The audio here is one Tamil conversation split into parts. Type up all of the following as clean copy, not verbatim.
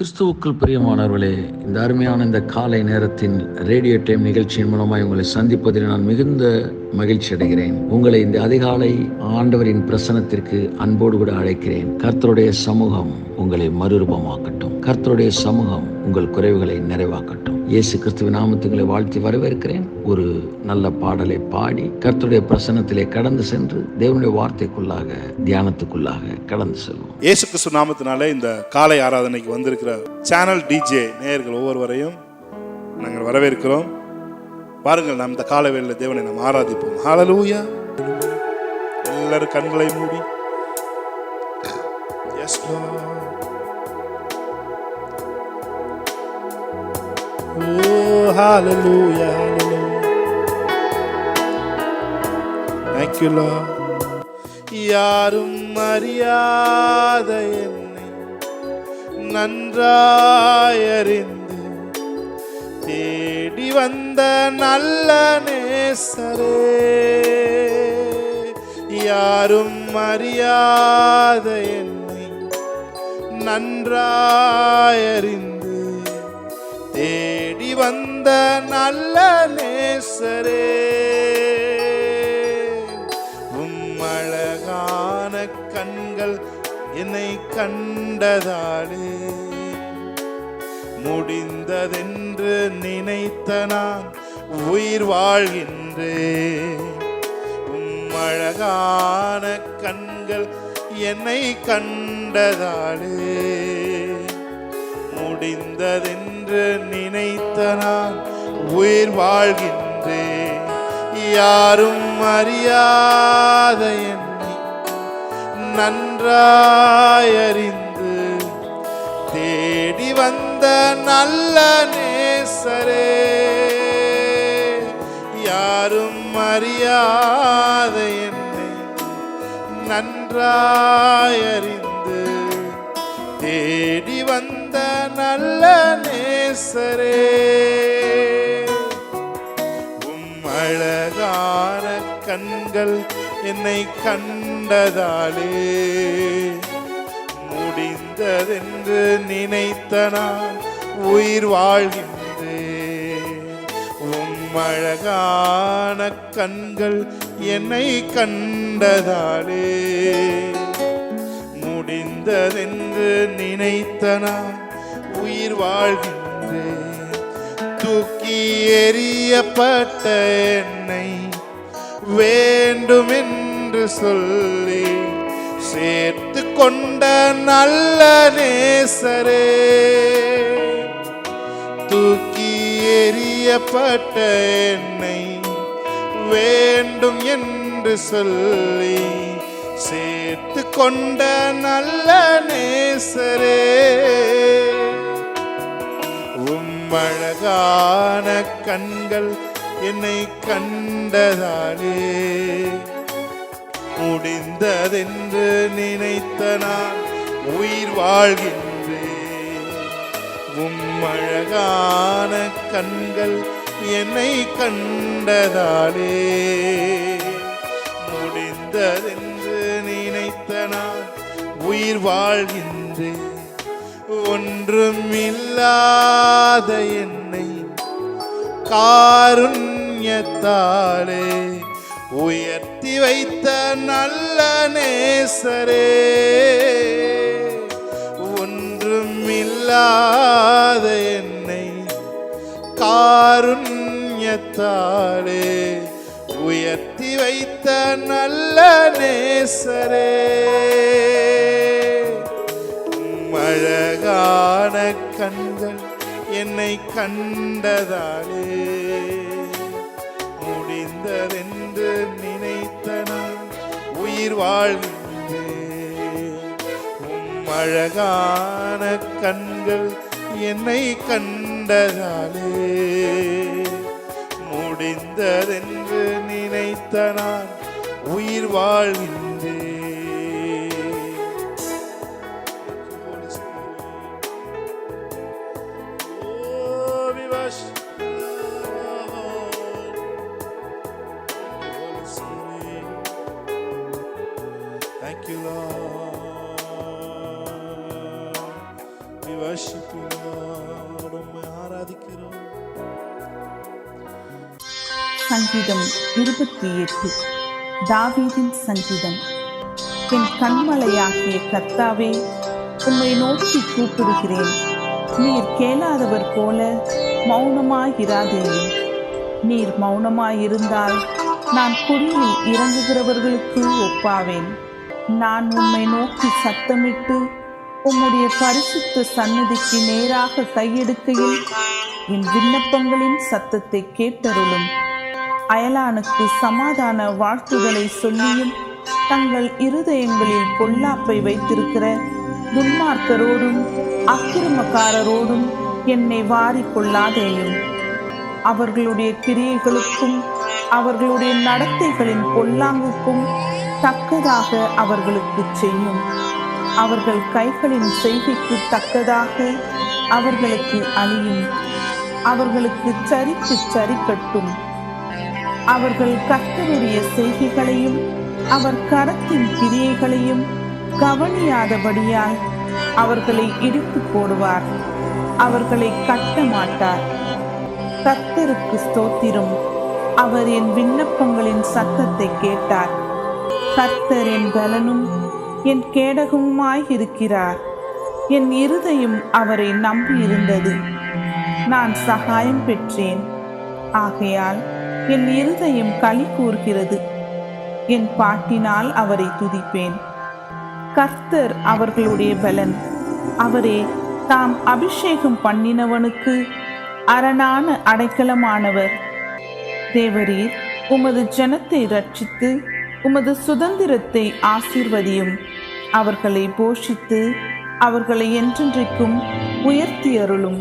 கிறிஸ்துவுக்குள் பிரியமானவர்களே, இந்த அருமையான இந்த காலை நேரத்தின் ரேடியோ டைம் நிகழ்ச்சியின் மூலமாய் உங்களை சந்திப்பதில் நான் மிகுந்த மகிழ்ச்சி அடைகிறேன். உங்களை இந்த அதிகாலை ஆண்டவரின் பிரசனத்திற்கு அன்போடு கூட அழைக்கிறேன். கர்த்தருடைய சமூகம் உங்களை மறுரூபமாக்கட்டும். கர்த்தருடைய சமூகம் உங்கள் குறைவுகளை நிறைவாக்கட்டும். இயேசு கிறிஸ்துவின் நாமத்துகளை வாழ்த்தி வரவேற்கிறேன். ஒரு நல்ல பாடலை பாடி கர்த்தருடைய பிரசன்னத்திலே கடந்து சென்று தேவனுடைய வார்த்தைக்குள்ளாக, தியானத்துக்குள்ளாக கடந்து செல்வோம். இயேசு கிறிஸ்து நாமத்தினாலே இந்த காலை ஆராதனைக்கு வந்திருக்கிற சேனல் டிஜே நேயர்கள் ஒவ்வொருவரையும் நாங்கள் வரவேற்கிறோம். பாருங்கள், நாம் இந்த காலை வேளையில் தேவனை நாம் ஆராதிப்போம். ஹல்லேலூயா. எல்லாரும் கண்களை மூடி. Yes Lord. Oh, hallelujah, hallelujah. Thank you, Lord. யாரும் அறியாத என்னை நன்றாய் அறிந்து தேடி வந்த நல்ல நேசரே, யாரும் அறியாத என்னை நன்றாய் அறிந்து தேடி வந்த நல்ல நேசரே, அழகான கண்கள் என்னை கண்டதாலே முடிந்ததென்று நினைத்த நான் உயிர் வாழ்கின்றேன். அழகான கண்கள் என்னை கண்டதாலே முடிந்ததென்று நினைத்த நான் உயிர் வாழ்கின்றேன். யாரும் அறியாத என்னை நன்றாய் அறிந்து தேடி வந்த நல்ல நேசரே, யாரும் அறியாத என்னை நன்றாய் அறிந்து தேடி வந்த நல்ல நேசரே, அழகான கண்கள் என்னை கண்டதாலே முடிந்ததென்று நினைத்த நான் உயிர் வாழ்கின்றேன். அழகான கண்கள் என்னை கண்டதாலே முடிந்ததென்று நினைத்த நான் உயிர் வாழ்கின்றேன். தூக்கி எறியப்பட்ட என்னை வேண்டும் என்று சொல்லி சேர்த்து கொண்ட நல்ல நேசரே, தூக்கி எறியப்பட்ட என்னை வேண்டும் என்று சொல்லி சேர்த்து கொண்ட நல்ல நேசரே, அழகான கண்கள் என்னை கண்டதாலே முடிந்ததென்று நினைத்த நான் உயிர் வாழ்கின்றேன். அழகான கண்கள் என்னை கண்டதாலே முடிந்ததென்று நினைத்த நான் உயிர் வாழ்கின்றேன். ஒன்றுமில்லாத என்னை காருண்யத்தாலே உயர்த்தி வைத்த நல்ல நேசரே, ஒன்றுமில்லாத என்னை காருண்யத்தாலே உயர்த்தி வைத்த நல்ல நேசரே, அழகான கண்கள் என்னை கண்டதாலே முடிந்ததென்று நினைத்த நான் உயிர் வாழ்கின்றேன். அழகான கண்கள் என்னை கண்டதாலே முடிந்ததென்று நினைத்த நான் உயிர் வாழ்கின்றேன். Thank you, Lord. We worship you, Lord. உம்மை ஆராதிக்கிறோம். சங்கீதம் 28. தாவீதின் சங்கீதம். என் கண்மலையாகிய கர்த்தாவே, உம்மை நோக்கி கூப்பிடுகிறேன். நீர் கேளாதவர் போல மௌனமாயிராதேயும். நீர் மௌனமாயிருந்தால் நான் குழியில் இறங்குகிறவர்களுக்கு ஒப்பாவேன். நான் உம்மை நோக்கி சத்தமிட்டு உம்முடைய பரிசுத்த சந்நிதிக்கு நேராக கையெடுக்கையில் என் விண்ணப்பங்களின் சத்தத்தை கேட்டருளும். அயலானுக்கு சமாதான வாழ்த்துதலை சொல்லியும் தங்கள் இருதயங்களில் பொல்லாப்பை வைத்திருக்கிற துன்மார்க்கரோடும் அக்கிரமக்காரரோடும் என்னை வாரிக்கொள்ளாதேயும். அவர்களுடைய கிரியைகளுக்கும் அவர்களுடைய நடத்தைகளின் பொல்லாங்குக்கும் தக்கதாக அவர்களுக்கு செய்யும். அவர்கள் கைகளின் செய்கைக்கு தக்கதாக அவர்களுக்கு அழியும். அவர்களுக்கு சரிக்கு சரி கட்டும். அவர்கள் கர்த்தருடைய செய்கைகளையும் அவர் கரத்தின் கிரியைகளையும் கவனியாதபடியால் அவர்களை இடித்து போடுவார். அவர்களை கட்ட மாட்டார். கர்த்தருக்கு ஸ்தோத்திரம். அவர் என் விண்ணப்பங்களின் சத்தத்தை கேட்டார். கர்த்தர் என் பலனும் என் கேடகமுமாய் இருக்கிறார். என் இருதயம் அவரை நம்பியிருந்தது. நான் சகாயம் பெற்றேன். ஆகையால் என் இருதயம் களி கூர்கிறது. என் பாட்டினால் அவரை துதிப்பேன். கர்த்தர் அவர்களுடைய பலன். அவரே தாம் அபிஷேகம் பண்ணினவனுக்கு அரணான அடைக்கலமானவர். தேவரீர் உமது ஜனத்தை ரட்சித்து உமது சுதந்திரத்தை ஆசீர்வதியும். அவர்களை போஷித்து அவர்களை என்றென்றைக்கும் உயர்த்தி அருளும்.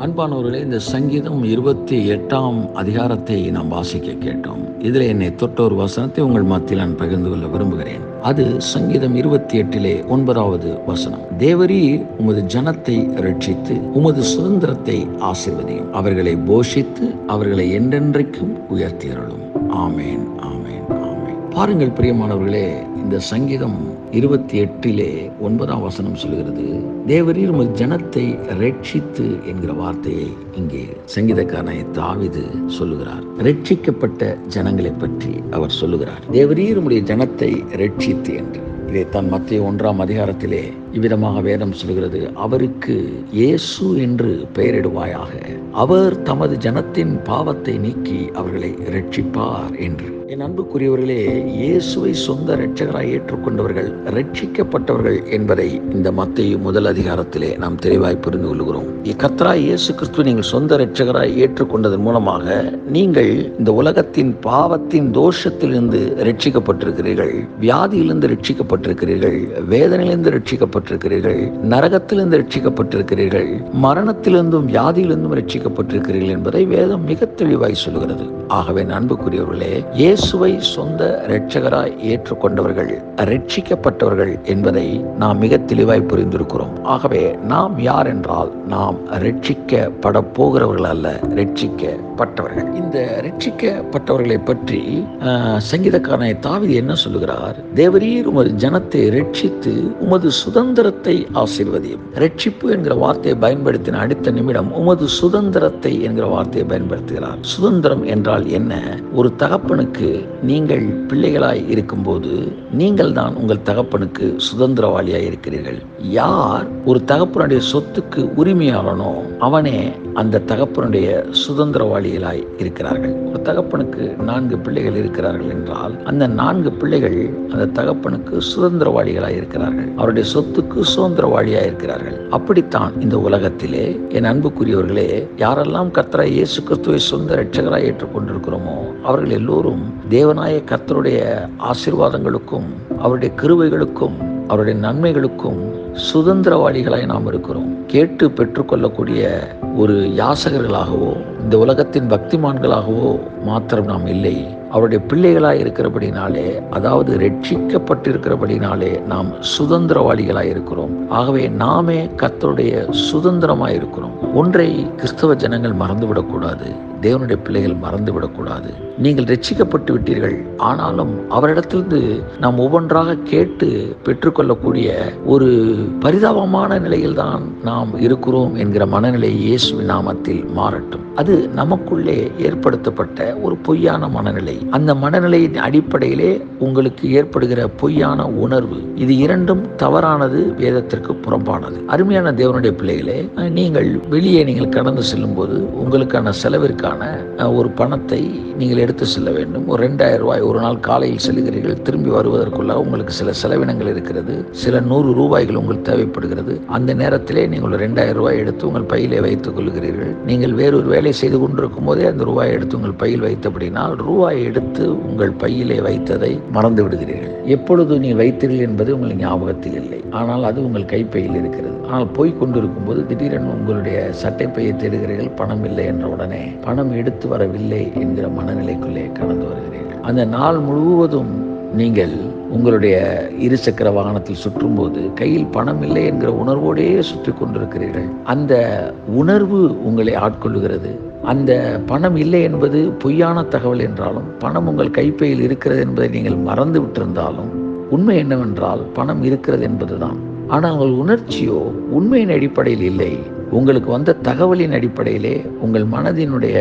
அன்பானவர்களே, இந்த சங்கீதம் 28ஆம் அதிகாரத்தை நாம் வாசிக்க கேட்டோம். இதில் என்னை தொட்ட ஒரு வசனத்தை உங்கள் மத்தியில் நான் பகிர்ந்து கொள்ள விரும்புகிறேன். அது சங்கீதம் 28 9வது வசனம். தேவரீர் உமது ஜனத்தை ரட்சித்து உமது சுதந்திரத்தை ஆசீர்வதியும். அவர்களை போஷித்து அவர்களை என்றென்றைக்கும் உயர்த்தி அருளும். ஆமேன், ஆமேன், ஆமேன். பாருங்கள் பிரியமானவர்களே, இந்த சங்கீதம் 28 9ஆம் வசனம் சொல்கிறது, தேவரீர் உமது ஜனத்தை ரட்சித்து என்கிற வார்த்தையை இங்கே சங்கீதக்காரனாகிய தாவீது சொல்லுகிறார். ரட்சிக்கப்பட்ட ஜனங்களை பற்றி அவர் சொல்லுகிறார். தேவரீர் உம்முடைய ஜனத்தை ரட்சித்து என்று. இதைத்தான் மத்திய 1ஆம் அதிகாரத்திலே இவ்விதமாக வேதம் சொல்கிறது, அவருக்கு இயேசு என்று பெயரிடுவாயாக. அவர் தமது ஜனத்தின் பாவத்தை நீக்கி அவர்களை ரட்சிப்பார் என்று. என் அன்புக்குரியவர்களே, இயேசுவை சொந்த இரட்சகராய் ஏற்றுக்கொண்டவர்கள் ரட்சிக்கப்பட்டவர்கள் என்பதை இந்த மத்தேயு 1 அதிகாரத்திலே நாம் தெளிவாய் புரிந்து கொள்கிறோம். கர்த்தராய் இயேசு கிறிஸ்துவை நீங்கள் சொந்த இரட்சகராய் ஏற்றுக்கொண்டதன் மூலமாக நீங்கள் இந்த உலகத்தின் பாவத்தின் தோஷத்திலிருந்து ரட்சிக்கப்பட்டிருக்கிறீர்கள், வியாதியிலிருந்து ரட்சிக்கப்பட்டிருக்கிறீர்கள், வேதனையிலிருந்து ரட்சிக்கப்பட்டிருக்கிறீர்கள், நரகத்திலிருந்து ரட்சிக்கப்பட்டிருக்கிறீர்கள், மரணத்திலிருந்தும் வியாதியிலிருந்தும் ரட்சிக்கப்பட்டிருக்கிறீர்கள் என்பதை வேதம் மிக தெளிவாய் சொல்கிறது. ஆகவே அன்புக்குரியவர்களே, இயேசுவை சொந்த இரட்சகராய் ஏற்றுக்கொண்டவர்கள் ரட்சிக்கப்பட்டவர்கள் என்பதை நாம் மிக தெளிவாய் புரிந்திருக்கிறோம். ஆகவே நாம் யார் என்றால், நாம் ரட்சிக்கப்பட போகிறவர்கள் அல்ல, ரட்சிக்கப்பட்டவர்கள். இந்த ரட்சிக்கப்பட்டவர்களை பற்றி சங்கீதக்காரனாகிய தாவீது என்ன சொல்லுகிறார்? தேவரீர் உமது ஜனத்தை ரட்சித்து உமது சுதந்திரத்தை ஆசீர்வதியும். ரட்சிப்பு என்கிற வார்த்தையை பயன்படுத்தின அடுத்த நிமிடம் உமது சுதந்திரத்தை என்கிற வார்த்தையை பயன்படுத்துகிறார். சுதந்திரம் என்றால் என்ன? ஒரு தகப்பனுக்கு நீங்கள் பிள்ளைகளாய் இருக்கும்போது நீங்கள் தான் உங்கள் தகப்பனுக்கு சுதந்திரவாளியாய் இருக்கிறீர்கள். யார் ஒரு தகப்பனுடைய சொத்துக்கு உரிமையாளனோ அவனே அந்த தகப்பனுடைய சுதந்திரவாளிகளாய் இருக்கிறார்கள். ஒரு தகப்பனுக்கு 4 பிள்ளைகள் இருக்கிறார்கள் என்றால் அந்த 4 பிள்ளைகள் அந்த தகப்பனுக்கு சுதந்திரவாளிகளாய் இருக்கிறார்கள், அவருடைய சொத்துக்கு சுதந்திரவாளியாய் இருக்கிறார்கள். அப்படித்தான் இந்த உலகத்திலே என் அன்புக்குரியவர்களே, யாரெல்லாம் கர்த்தராகிய இயேசு கிறிஸ்துவை சொந்த இரட்சகராய் ஏற்றுக்கொண்டிருக்கிறோமோ அவர்கள் எல்லோரும் தேவனாய கர்த்தருடைய ஆசீர்வாதங்களுக்கும் அவருடைய கிருபைகளுக்கும் அவருடைய நன்மைகளுக்கும் சுதந்திரவாளிகளாய் நாம் இருக்கிறோம். கேட்டு பெற்றுக்கொள்ளக்கூடிய ஒரு யாசகர்களாகவோ இந்த உலகத்தின் பக்திமான்களாகவோ மாத்திரம் நாம் இல்லை, அவருடைய பிள்ளைகளாய் இருக்கிறபடினாலே, அதாவது ரட்சிக்கப்பட்டிருக்கிறபடினாலே நாம் சுதந்திரவாளிகளாய் இருக்கிறோம். ஆகவே நாமே கர்த்தருடைய சுதந்திரமாய் இருக்கிறோம். ஒன்றை கிறிஸ்தவ ஜனங்கள் மறந்துவிடக்கூடாது, தேவனுடைய பிள்ளைகள் மறந்துவிடக்கூடாது. நீங்கள் ரட்சிக்கப்பட்டு விட்டீர்கள், ஆனாலும் அவரிடத்திலிருந்து நாம் ஒவ்வொன்றாக கேட்டு பெற்றுக்கொள்ளக்கூடிய ஒரு பரிதாபமான நிலையில்தான் நாம் இருக்கிறோம் என்கிற மனநிலை இயேசுவின் நாமத்தில் மாறட்டும். அது நமக்குள்ளே ஏற்படுத்தப்பட்ட ஒரு பொய்யான மனநிலை. அந்த மனநிலையின் அடிப்படையிலே உங்களுக்கு ஏற்படுகிற பொய்யான உணர்வு, இது இரண்டும் தவறானது, வேதத்திற்கு புறம்பானது. அருமையான தேவனுடைய பிள்ளைகளே, நீங்கள் வெளியே நீங்கள் கடந்து செல்லும் போது உங்களுக்கான செலவிற்கான ஒரு பணத்தை நீங்கள் எடுத்து செல்ல வேண்டும். ஒரு 2000 ரூபாய் ஒரு நாள் காலையில் செல்கிறீர்கள், திரும்பி வருவதற்குள்ள உங்களுக்கு சில செலவினங்கள் இருக்கிறது, சில 100 ரூபாய்கள் உங்களுக்கு தேவைப்படுகிறது. அந்த நேரத்திலே நீங்கள் 2000 ரூபாய் எடுத்து உங்கள் பையிலே வைத்துக் கொள்கிறீர்கள். நீங்கள் வேறொரு வேலை செய்து கொண்டிருக்கும் போதே அந்த ரூபாயை எடுத்து உங்கள் பையில் வைத்தபடினால் ரூபாயை எடுத்து உங்கள் பையிலே வைத்ததை மறந்து விடுகிறீர்கள். எப்பொழுது நீங்கள் வைத்தீர்கள் என்பது உங்கள் ஞாபகத்தில் இல்லை, ஆனால் அது உங்கள் கைப்பையில் இருக்கிறது. ஆனால் போய் கொண்டிருக்கும் போது திடீரென உங்களுடைய சட்டை பையை தேடுகிறீர்கள், பணம் இல்லை என்ற உடனே பணம் எடுத்து வரவில்லை என்கிற மனநிலைக்குள்ளே கடந்து வருகிறீர்கள். அந்த நாள் முழுவதும் நீங்கள் உங்களுடைய இருசக்கர வாகனத்தில் சுற்றும் போது கையில் பணம் இல்லை என்கிற உணர்வோடே சுற்றி கொண்டிருக்கிறீர்கள். அந்த உணர்வு உங்களை ஆட்கொள்ளுகிறது. அந்த பணம் இல்லை என்பது பொய்யான தகவல் என்றாலும், பணம் உங்கள் கைப்பையில் இருக்கிறது என்பதை நீங்கள் மறந்து விட்டிருந்தாலும், உண்மை என்னவென்றால் பணம் இருக்கிறது என்பதுதான். ஆனால் உங்கள் உணர்ச்சியோ உண்மையின் அடிப்படையில் இல்லை, உங்களுக்கு வந்த தகவலின் அடிப்படையிலே, உங்கள் மனதினுடைய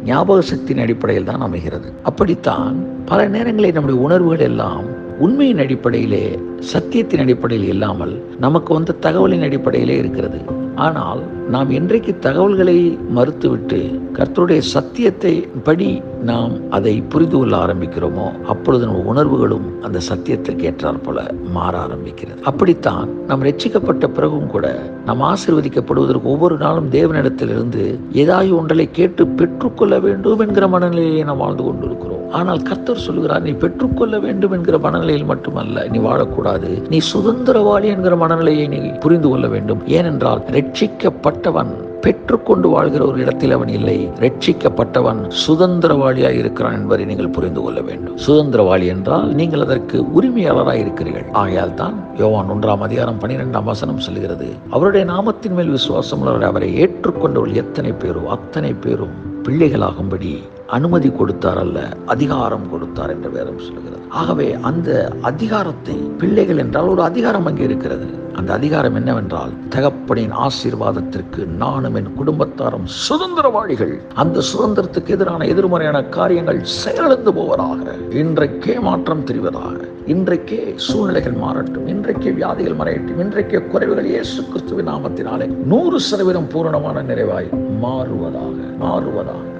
ஞாபக சக்தியின் அடிப்படையில் தான் அமைகிறது. அப்படித்தான் பல நேரங்களில் நம்முடைய உணர்வுகள் எல்லாம் உண்மையின் அடிப்படையிலே, சத்தியத்தின் அடிப்படையில் இல்லாமல் நமக்கு வந்த தகவலின் அடிப்படையிலே இருக்கிறது. ஆனால் நாம் என்றைக்கு தகவல்களை மறுத்துவிட்டு கர்த்தருடைய சத்தியத்தை படி நாம் அதை புரிந்து கொள்ள ஆரம்பிக்கிறோமோ, அப்பொழுது நம்ம உணர்வுகளும் அந்த சத்தியத்திற்கு ஏற்றாற் போல மாற ஆரம்பிக்கிறது. அப்படித்தான் நாம் ரட்சிக்கப்பட்ட பிறகும் கூட நாம் ஆசீர்வதிக்கப்படுவதற்கு ஒவ்வொரு நாளும் தேவனிடத்திலிருந்து ஏதாவது ஒன்றை கேட்டு பெற்றுக்கொள்ள வேண்டும் என்கிற மனநிலையை நாம் வாழ்ந்து கொண்டிருக்கிறோம். ஆனால் கர்த்தர் சொல்கிறார், நீ பெற்றுக்கொள்ள வேண்டும் என்கிற மனநிலையில் மட்டுமல்ல நீ வாழக்கூடாது, நீ சுதந்திரவாளி என்கிற மனநிலையை நீ புரிந்து கொள்ள வேண்டும். ஏனென்றால் ரட்சிக்கப்பட்டவன் பெற்றுக்கொண்டு வாழ்கிற ஒரு இடத்தில் அவன் இல்லை, ரட்சிக்கப்பட்டவன் சுதந்திரவாளியாய் இருக்கிறான் என்பதை நீங்கள் புரிந்து கொள்ள வேண்டும். சுதந்திரவாளி என்றால் நீங்கள் அதற்கு உரிமையாளராய் இருக்கிறீர்கள். ஆகையால் தான் யோவான் 1:12 சொல்கிறது, அவருடைய நாமத்தின் மேல் விசுவாசம் உள்ளவரை அவரை ஏற்றுக்கொண்டவர்கள் எத்தனை பேரோ அத்தனை பேரும் பிள்ளைகளாகும்படி அனுமதி கொடுத்தார் அல்ல, அதிகாரம் கொடுத்தார் என்று வேதம் சொல்கிறது. ஆகவே அந்த அதிகாரத்தை, பிள்ளைகள் என்றால் ஒரு அதிகாரம் அங்கே இருக்கிறது. அந்த அதிகாரம் என்னவென்றால், தகப்பனின் ஆசீர்வாதத்திற்கு நானும் என் குடும்பத்தாரும் சுதந்திரவாளிகள். அந்த சுதந்திரத்துக்கு எதிரான எதிர்மறையான காரியங்கள் செயலிழந்து போவதாக, இன்றைக்கே மாற்றம் தெரிவதாக, இன்றைக்கே சூழ்நிலைகள் மாறட்டும், இன்றைக்கே வியாதிகள் மறையட்டும், இன்றைக்கே குறைவுகள் இயேசு கிறிஸ்துவின் நாமத்தினாலே 100% பூரணமான நிறைவாய் மாறுவதாக.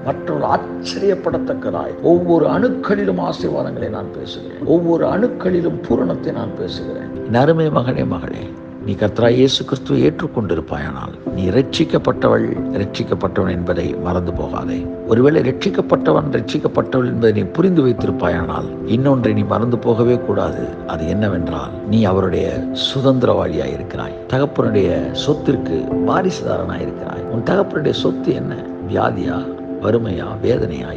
மற்றொரு ஆச்சரியப்படத்தக்கதாய் ஒவ்வொரு அணுக்களிலும் ஆசீர்வாதங்களை நான் பேசுகிறேன், ஒவ்வொரு அணுக்களிலும் பூரணத்தை நான் பேசுகிறேன். அருமை மகனே, மகளே, நீ கர்த்தராகிய இயேசு கிறிஸ்துவை ஏற்றுக்கொண்டிருப்பாயானால் நீ ரட்சிக்கப்பட்டவன் என்பதை மறந்து போகாதே. ஒருவேளை ரட்சிக்கப்பட்டவள் என்பதை நீ புரிந்து வைத்திருப்பாயானால் இன்னொன்றை நீ மறந்து போகவே கூடாது. அது என்னவென்றால், நீ அவருடைய சுதந்திரவாளியாய் இருக்கிறாய், தகப்பனுடைய சொத்திற்கு வாரிசுதாரனாய் இருக்கிறாய். உன் தகப்பனுடைய சொத்து என்ன? வியாதியா, வறுமையா, வேதனையா?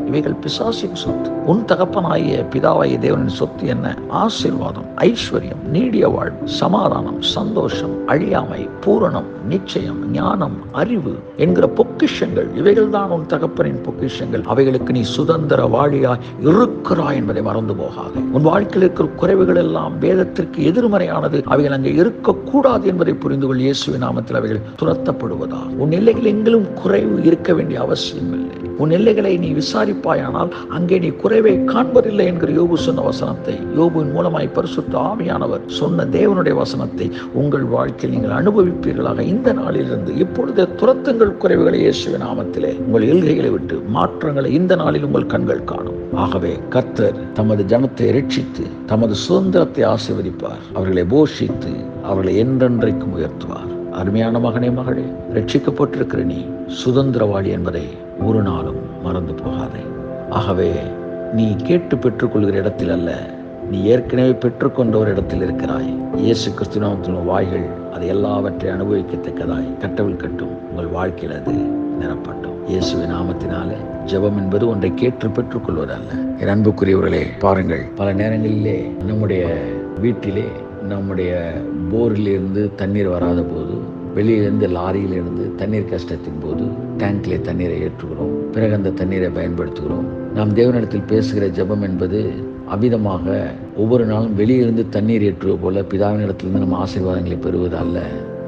இவைகள் பிசாசின் சொத்து. உன் தகப்பனாகிய பிதாவாகிய தேவனின் சொத்து என்ன? ஆசீர்வாதம், ஐஸ்வர்யம், நீடிய வாழ்வு, சமாதானம், சந்தோஷம், அழியாமை, பூரணம், நிச்சயம், ஞானம், அறிவு என்கிற பொக்கிஷங்கள். இவைகள் தான் உன் தகப்பனின் பொக்கிஷங்கள். அவைகளுக்கு நீ சுதந்திரவாளியாய் இருக்கிறாய் என்பதை மறந்து போகாது. உன் வாழ்க்கையில் இருக்கிற குறைவுகள் எல்லாம் வேதத்திற்கு எதிர்மறையானது, அவைகள் அங்கே இருக்கக்கூடாது என்பதை புரிந்து கொள். இயேசுவின் நாமத்தில் அவைகள் துரத்தப்படுவதா. உன் எல்லைகள் எங்கிலும் குறைவு இருக்க வேண்டிய அவசியம் இல்லை. உன் எல்லைகளை நீ விசாரிப்பாயானால் அங்கே நீ குறைவை காண்பதில்லை என்கிற யோபு சொன்ன வசனத்தை, யோபுவின் மூலமாய் பரிசுத்த ஆவியானவர் சொன்ன தேவனுடைய வசனத்தை உங்கள் வாழ்க்கையில் நீங்கள் அனுபவிப்பீர்களாக. இந்த நாளிலிருந்து இப்பொழுதே துரத்துங்கள் குறைவுகளை இயேசுவின் நாமத்திலே. உங்கள் எல்கைகளை விட்டு மாற்றங்களை இந்த நாளில் உங்கள் கண்கள் காணும். ஆகவே கர்த்தர் தமது ஜனத்தை ரட்சித்து தமது சுதந்திரத்தை ஆசீர்வதிப்பார். அவர்களை போஷித்து அவர்களை என்றென்றைக்கும் உயர்த்துவார். அருமையான மகனே, மகளே, ரட்சிக்கப்பட்டிருக்கிற நீ சுதந்திரவாளி என்பதை ஒரு நாளும் மறந்து போகாதே. ஆகவே நீ கேட்டு பெற்றுக்கொள்கிற இடத்தில் அல்ல, நீ ஏற்கனவே பெற்றுக்கொண்ட ஒரு இடத்தில் இருக்கிறாய். இயேசு கிறிஸ்துவின் வாய்கள் அதை எல்லாவற்றை அனுபவிக்கத்தக்கதாய் கட்டவிழ்க்கட்டும். உங்கள் வாழ்க்கையில் அது நிரப்பட்டும். இயேசுவின் நாமத்தினாலே. ஜெபம் என்பது ஒன்றை கேட்டு பெற்றுக்கொள்வதல்ல. என் அன்புக்குரியவர்களே, பாருங்கள், பல நேரங்களிலே நம்முடைய வீட்டிலே நம்முடைய போரிலிருந்து தண்ணீர் வராத போது, வெளியிலிருந்து லாரியிலிருந்து தண்ணீர் கஷ்டத்தின் போது டேங்க்ல தண்ணீரை ஏற்றுகிறோம். பிறகு அந்த தண்ணீரை பயன்படுத்துகிறோம். நாம் தேவனிடத்தில் பேசுகிற ஜெபம் என்பது அமிதமாக ஒவ்வொரு நாளும் வெளியிலிருந்து தண்ணீர் ஏற்றுவது போல பிதாவினிடத்திலிருந்து நம்ம ஆசீர்வாதங்களை பெறுவது அல்ல.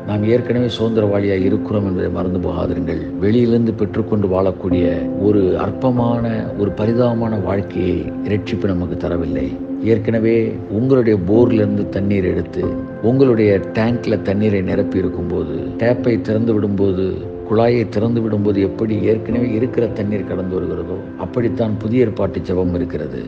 நாம் ஏற்கனவே சுதந்திரவாளியாக இருக்கிறோம் என்பதை மறந்து போகாதிருங்கள். வெளியிலிருந்து பெற்றுக்கொண்டு வாழக்கூடிய ஒரு அற்பமான, ஒரு பரிதாபமான வாழ்க்கையை இரட்சிப்பு நமக்கு தரவில்லை. ஏற்கனவே உங்களுடைய போர்லிருந்து தண்ணீர் எடுத்து உங்களுடைய டேங்க்ல தண்ணீரை நிரப்பி இருக்கும்போது, டேப்பை திறந்து விடும்போது, குழாயை திறந்து விடும்போது எப்படி ஏற்கனவே இருக்கிற தண்ணீர் கடந்து வருகிறதோ அப்படித்தான் புதிய ஏற்பாட்டு ஜெபம் இருக்கிறது.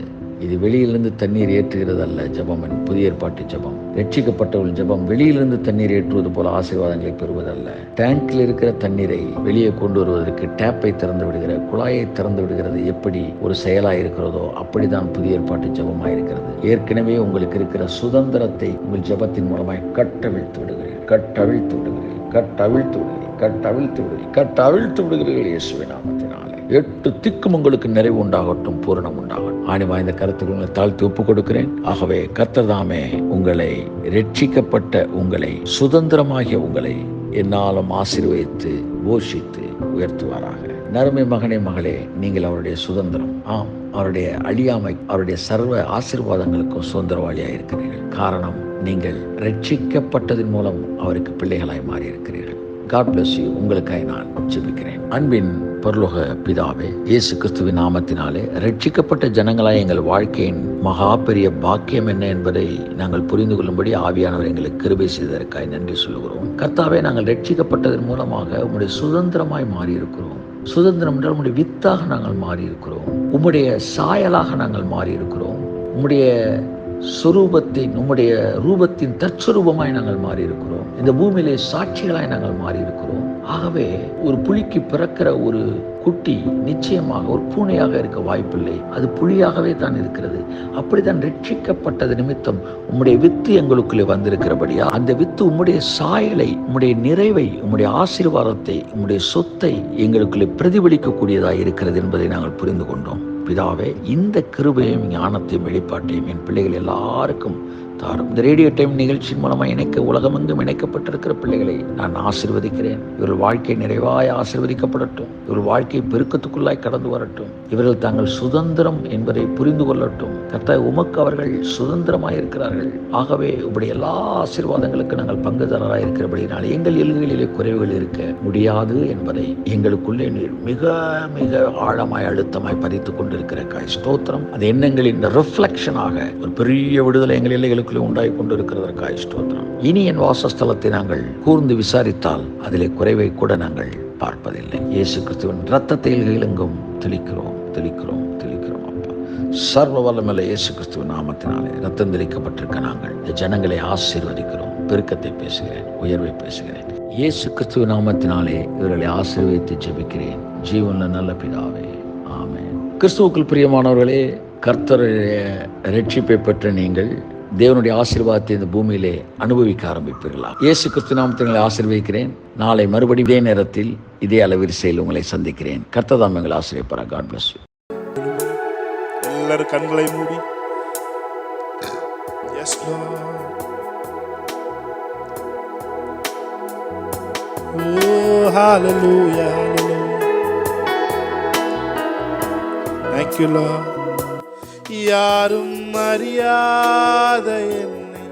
இது வெளியிலிருந்து தண்ணீர் ஏற்றுகிறது அல்ல ஜெபம். புதிய ஏற்பாட்டு ஜெபம், ரட்சிக்கப்பட்டவர்கள் ஜெபம் வெளியிலிருந்து தண்ணீர் ஏற்றுவது போல ஆசீர்வாதங்களை பெறுவதல்ல. டேங்கில் இருக்கிற தண்ணீரை வெளியே கொண்டு வருவதற்கு டேப்பை திறந்து விடுகிற, குழாயை திறந்து விடுகிறது எப்படி ஒரு செயலாக இருக்கிறதோ அப்படிதான் புதிய ஏற்பாட்டு ஜெபமாக இருக்கிறது. ஏற்கனவே உங்களுக்கு இருக்கிற சுதந்திரத்தை உங்கள் ஜெபத்தின் மூலமாய் கட்டவிழ்த்து விடுகிறீர்கள், கட்டவிழ்த்து விடுகிறீர்கள், கட்டவிழ்த்து விடுகிறீர்கள், கட்டவிழ்த்து விடுகிறீர்கள், கட்டவிழ்த்து விடுகிறீர்கள். இயேசுவின் நாமத்தினாலே 8 திக்கும் உங்களுக்கு நிறைவு உண்டாகட்டும், பூரணம் உண்டாகட்டும். ஆணி வாய்ந்த கருத்துக்களை தாழ்த்தி ஒப்புக் கொடுக்கிறேன். ஆகவே கர்த்தர் தாமே உங்களை, ரட்சிக்கப்பட்ட உங்களை, சுதந்திரமாகிய உங்களை என்னாலும் ஆசீர்வதித்து போஷித்து உயர்த்துவாராக. நறுமை மகனே, மகளே, நீங்கள் அவருடைய சுதந்திரம். ஆம், அவருடைய அழியாமை, அவருடைய சர்வ ஆசீர்வாதங்களுக்கும் சுதந்திரவாளியாக இருக்கிறீர்கள். காரணம், நீங்கள் ரட்சிக்கப்பட்டதன் மூலம் அவருக்கு பிள்ளைகளாய் மாறி இருக்கிறீர்கள். God bless you. உங்களுக்காய் நான் ஜெபிக்கிறேன். அன்பின் பரலோக பிதாவே, இயேசு கிறிஸ்துவின் நாமத்தினாலே ரட்சிக்கப்பட்ட ஜனங்களாய் எங்கள் வாழ்க்கையின் மகா பெரிய பாக்கியம் என்ன என்பதை நாங்கள் புரிந்து கொள்ளும்படி ஆவியானவர் எங்களுக்கு கிருபை செய்ததற்காய் நன்றி சொல்லுகிறோம். கர்த்தாவே, நாங்கள் ரட்சிக்கப்பட்டதன் மூலமாக உம்முடைய சுதந்திரமாய் மாறி இருக்கிறோம். சுதந்திரம் என்றால் உம்முடைய வித்தாக நாங்கள் மாறி இருக்கிறோம். உம்முடைய சாயலாக நாங்கள் மாறி இருக்கிறோம். உம்முடைய சுரூபத்தின், உம்முடைய ரூபத்தின் தற்சுரூபமாய் நாங்கள் மாறி இருக்கிறோம். இந்த பூமியிலே சாட்சிகளாய் நாங்கள் மாறி இருக்கிறோம். ஆகவே ஒரு புலிக்கு பிறக்கிற ஒரு குட்டி நிச்சயமாக ஒரு பூனையாக இருக்க வாய்ப்பில்லை. அது புலியாகவே தான் இருக்கிறது. அப்படித்தான் ரட்சிக்கப்பட்டது நிமித்தம் உம்முடைய வித்து எங்களுக்குள்ளே வந்திருக்கிறபடியா அந்த வித்து உம்முடைய சாயலை, உம்முடைய நிறைவை, உம்முடைய ஆசீர்வாதத்தை, உம்முடைய சொத்தை எங்களுக்குள்ளே பிரதிபலிக்கக்கூடியதாக இருக்கிறது என்பதை நாங்கள் புரிந்து கொண்டோம். பிதாவே, இந்த கிருபையும் ஞானத்தையும் வெளிப்பாட்டையும் என் பிள்ளைகள் எல்லாருக்கும் தாரும். இந்த ரேடியோ டைம் நிகழ்ச்சியின் மூலமாக உலகமெங்கும் இணைக்கப்பட்டிருக்கிற பிள்ளைகளை நான் ஆசீர்வதிக்கிறேன். இவர்கள் வாழ்க்கை நிறைவாய் ஆசீர்வதிக்கப்படட்டும். இவர்கள் வாழ்க்கை பெருக்கத்துக்குள்ளாய் கடந்து வரட்டும். இவர்கள் தாங்கள் சுதந்திரம் என்பதை புரிந்து கொள்ளட்டும். கர்த்தாவே, உமக்கு அவர்கள் சுதந்திரமாய் இருக்கிறார்கள். ஆகவே உங்களுடைய எல்லா ஆசீர்வாதங்களுக்கு நாங்கள் பங்குதாரராக இருக்கிறபடினால் எங்கள் எல்கைகளிலே குறைவுகள் இருக்க முடியாது என்பதை எங்களுக்குள்ளே நீர் மிக மிக ஆழமாய் அழுத்தமாய் பதித்துக் கொண்டிருக்கிற காய் ஸ்தோத்திரம். அந்த எண்ணங்களின் ரிஃப்ளெக்ஷனாக ஒரு பெரிய விடுதலை எங்கள் எல்லைகளுக்கு உண்டாகி கொண்டிருக்கிறதற்காக ஸ்தோத்திரம். இனி என் வாசஸ்தலத்தை நாங்கள் கூர்ந்து விசாரித்தால் அதிலே குறைவை கூட நாங்கள் பார்ப்பதில்லை. இயேசு கிறிஸ்துவின் இரத்தத்தை எங்கும் தெளிக்கிறோம், தெளிக்கிறோம், தெளிக்கிறோம். அப்பா, சர்வ வல்லமையுள்ள இயேசு கிறிஸ்துவின் நாமத்தினாலே ரத்தம் தெளிக்கப்பட்டிருக்க நாங்கள் இந்த ஜனங்களை ஆசீர்வதிக்கிறோம். பெருக்கத்தை பேசுகிறேன், உயர்வை பேசுகிறேன். இயேசு கிறிஸ்துவின் நாமத்தினாலே இவர்களை ஆசீர்வதித்து ஜெபிக்கிறேன். ஜீவனுள்ள நல்ல பிதாவே, ஆமென். கிறிஸ்துவுக்குள் பிரியமானவர்களே, கர்த்தருடைய ரட்சிப்பை பெற்ற நீங்கள் தேவனுடைய ஆசீர்வாதத்தை இந்த பூமியிலே அனுபவிக்க ஆரம்பிப்பீர்களா? இயேசு கிறிஸ்து நாமத்தில் ஆசீர்வதிக்கிறேன். நாளை மறுபடியும் இதே நேரத்தில் இதே அளவரிசையில் உங்களை சந்திக்கிறேன். கர்த்தர் தாமே உங்களை ஆசீர்வதிப்பார். God bless you. எல்லாரும் கண்களை மூடி. Yes Lord. Oh hallelujah, hallelujah. Thank you Lord. யாரும் அறியாத என்னை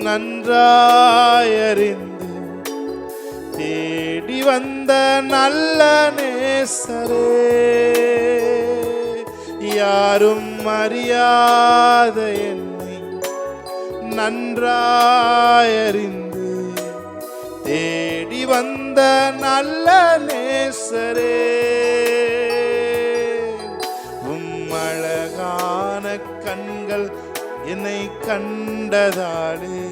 நன்றாயறிந்து தேடி வந்த நல்ல நேசரே, யாரும் அறியாத என்னை நன்றாயறிந்து தேடி வந்த நல்ல நேசரே, அழகான கண்கள் என்னை கண்டதாலே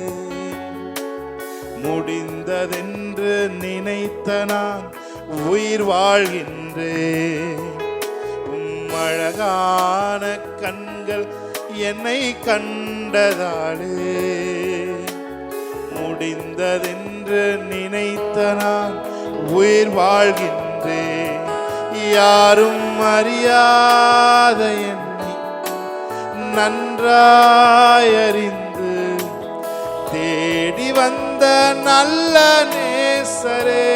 முடிந்ததென்று நினைத்த நான் உயிர் வாழ்கின்றேன். அழகான கண்கள் என்னை கண்டதாலே முடிந்ததென்று நினைத்த நான் உயிர் வாழ்கின்றேன். வாழ்கின்றேன். யாரும் அறியாத என்னை நன்றாய் அறிந்து தேடி வந்த நல்ல நேசரே,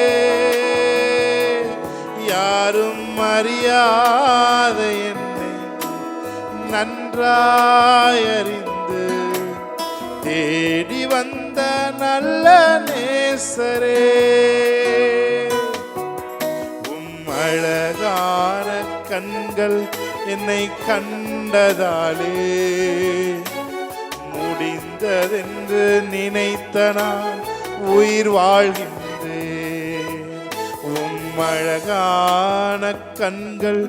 யாரும் அறியாத என்னை நன்றாய் அறிந்து தேடி வந்த நல்ல நேசரே, உம் அழகான கண்கள் என்னை கண்டதாலே முடிந்ததென்று நினைத்த நான் உயிர் வாழ்கின்றேன். உம் அழகான கண்கள்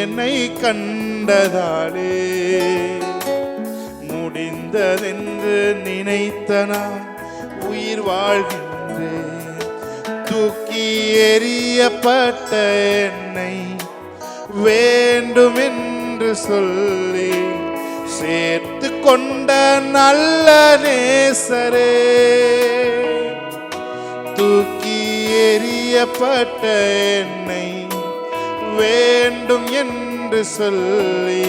என்னை கண்டதாலே முடிந்ததென்று நினைத்த நான் உயிர் வாழ்கின்றேன். தூக்கி எறியப்பட்ட என்னை வேண்டும் என்று சொல்லி சேர்த்து கொண்ட நல்ல நேசரே, தூக்கி எறியப்பட்ட என்னை வேண்டும் என்று சொல்லி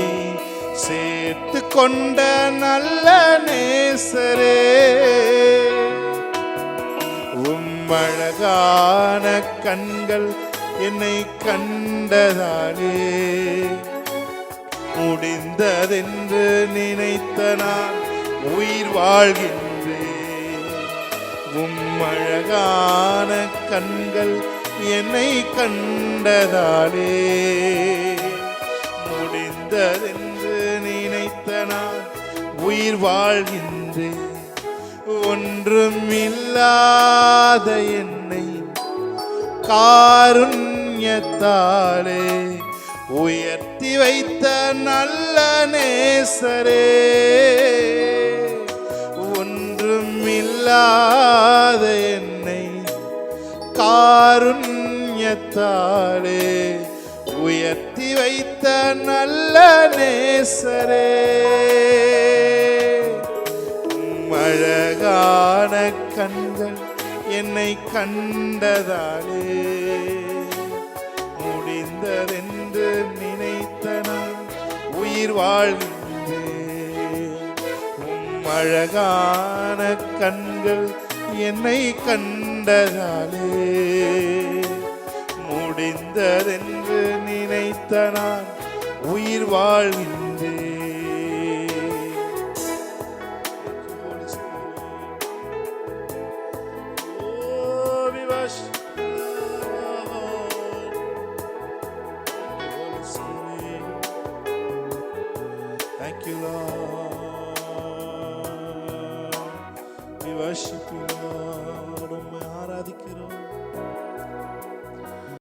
சேர்த்து கொண்ட நல்ல நேசரே, உம் அழகான கண்கள் என்னை கண்டதாலே முடிந்ததென்று நினைத்த நான் உயிர் வாழ்கின்றேன். உம் அழகான கண்கள் என்னை கண்டதாலே முடிந்ததென்று நினைத்த நான் உயிர் வாழ்கின்றேன். ஒன்றுமில்லாத என்னை காருண்யத்தாலே உயர்த்தி வைத்த நல்ல நேசரே, ஒன்றுமில்லாத என்னை காருண்யத்தாலே உயர்த்தி வைத்த நல்ல நேசரே, அழகான கண்கள் என்னை கண்டதாலே முடிந்ததென்று நினைத்த நான் உயிர் வாழ்கின்றேன். உம் அழகான கண்கள் என்னை கண்டதாலே முடிந்ததென்று நினைத்த நான் உயிர் வாழ்கின்றேன்.